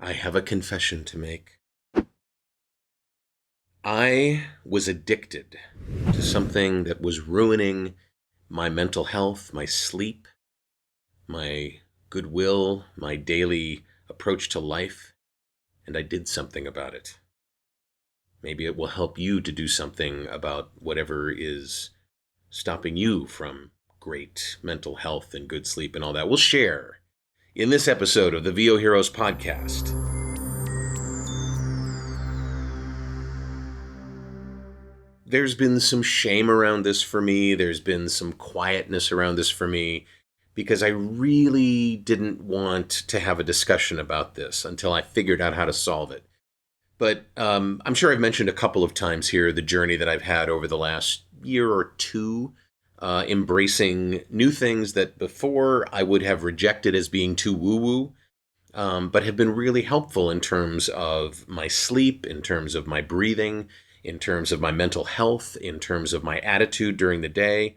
I have a confession to make. I was addicted to something that was ruining my mental health, my sleep, my goodwill, my daily approach to life, and I did something about it. Maybe it will help you to do something about whatever is stopping you from great mental health and good sleep and all that. We'll share in this episode of the VO Heroes podcast. There's been some shame around this for me. There's been some quietness around this for me because I really didn't want to have a discussion about this until I figured out how to solve it. But I'm sure I've mentioned a couple of times here the journey that I've had over the last year or two, embracing new things that before I would have rejected as being too woo-woo, but have been really helpful in terms of my sleep, in terms of my breathing, in terms of my mental health, in terms of my attitude during the day.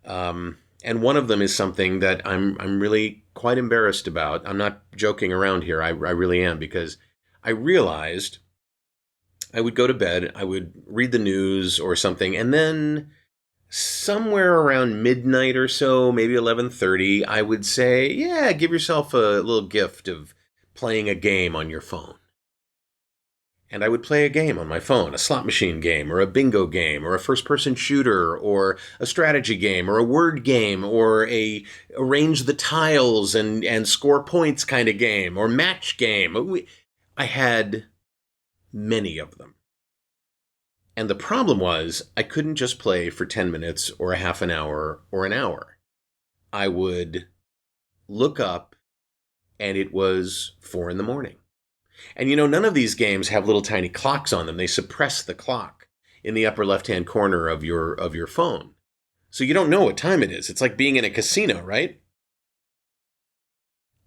And one of them is something that I'm really quite embarrassed about. I'm not joking around here. I really am, because I realized I would go to bed, I would read the news or something, and then somewhere around midnight or so, maybe 11:30, I would say, yeah, give yourself a little gift of playing a game on your phone. And I would play a game on my phone, a slot machine game, or a bingo game, or a first-person shooter, or a strategy game, or a word game, or a arrange the tiles and score points kind of game, or match game. I had many of them. And the problem was I couldn't just play for 10 minutes or a half an hour or an hour. I would look up and it was 4 a.m. And none of these games have little tiny clocks on them. They suppress the clock in the upper left-hand corner of your phone. So you don't know what time it is. It's like being in a casino, right?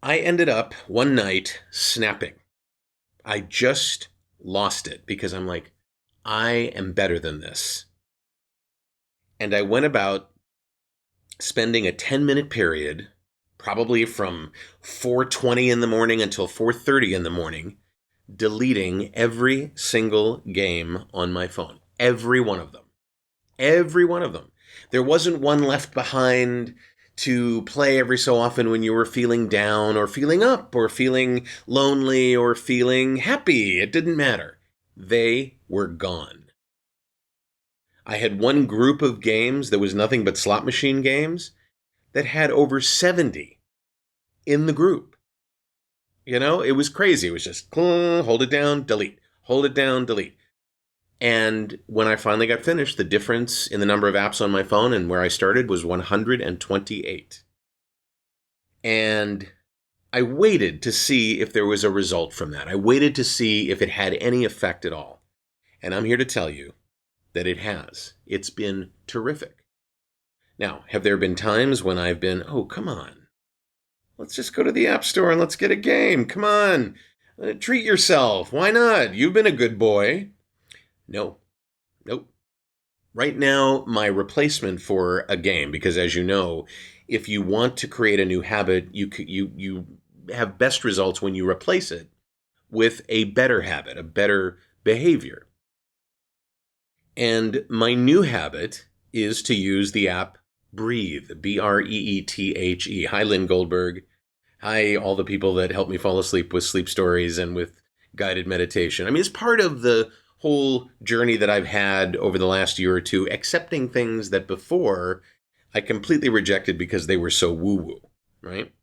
I ended up one night snapping. I just lost it because I'm like, I am better than this. And I went about spending a 10-minute period, probably from 4:20 in the morning until 4:30 in the morning, deleting every single game on my phone. Every one of them. Every one of them. There wasn't one left behind to play every so often when you were feeling down or feeling up or feeling lonely or feeling happy. It didn't matter. They were gone. I had one group of games that was nothing but slot machine games that had over 70 in the group. It was crazy. It was just hold it down, delete, hold it down, delete. And when I finally got finished, the difference in the number of apps on my phone and where I started was 128. And I waited to see if there was a result from that. I waited to see if it had any effect at all. And I'm here to tell you that it has. It's been terrific. Now, have there been times when I've been, oh, come on. Let's just go to the App Store and let's get a game. Come on. Treat yourself. Why not? You've been a good boy. No. Nope. Right now, my replacement for a game, because as you know, if you want to create a new habit, you have best results when you replace it with a better habit, a better behavior. And my new habit is to use the app Breethe, Breethe. Hi, Lynn Goldberg. Hi, all the people that help me fall asleep with sleep stories and with guided meditation. I mean, it's part of the whole journey that I've had over the last year or two, accepting things that before I completely rejected because they were so woo-woo, right?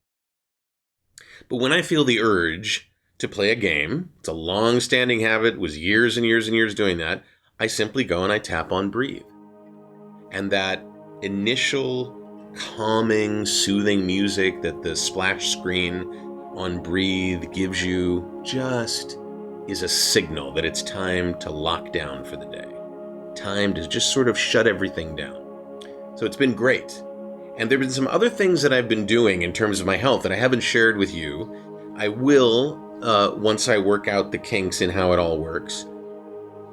But when I feel the urge to play a game, it's a long-standing habit, was years and years and years doing that, I simply go and I tap on Breathe. And that initial calming, soothing music that the splash screen on Breathe gives you just is a signal that it's time to lock down for the day. Time to just sort of shut everything down. So it's been great. And there have been some other things that I've been doing in terms of my health that I haven't shared with you. I will once I work out the kinks in how it all works.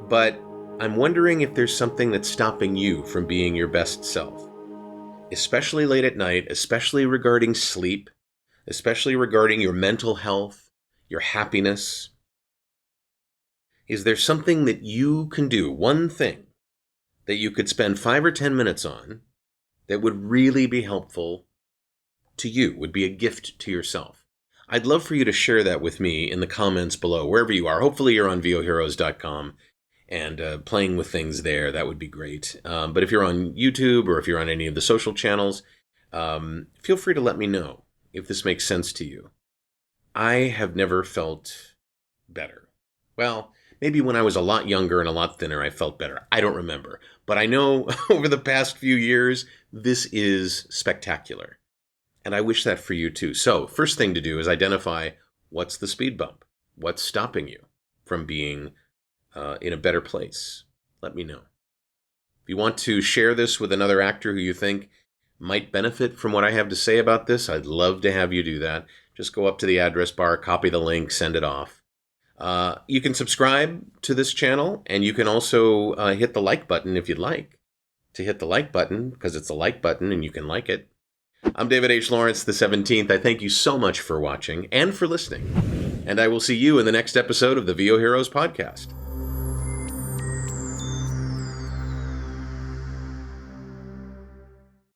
But I'm wondering if there's something that's stopping you from being your best self. Especially late at night, especially regarding sleep, especially regarding your mental health, your happiness. Is there something that you can do, one thing that you could spend 5 or 10 minutes on that would really be helpful to you, would be a gift to yourself? I'd love for you to share that with me in the comments below, wherever you are. Hopefully you're on VOHeroes.com and playing with things there. That would be great. But if you're on YouTube or if you're on any of the social channels, feel free to let me know if this makes sense to you. I have never felt better. Well, maybe when I was a lot younger and a lot thinner, I felt better. I don't remember. But I know over the past few years, this is spectacular. And I wish that for you too. So, first thing to do is identify what's the speed bump. What's stopping you from being in a better place? Let me know. If you want to share this with another actor who you think might benefit from what I have to say about this, I'd love to have you do that. Just go up to the address bar, copy the link, send it off. You can subscribe to this channel, and you can also hit the like button if you'd like to hit the like button, because it's a like button and you can like it. I'm David H. Lawrence, the 17th. I thank you so much for watching and for listening, and I will see you in the next episode of the VO Heroes podcast.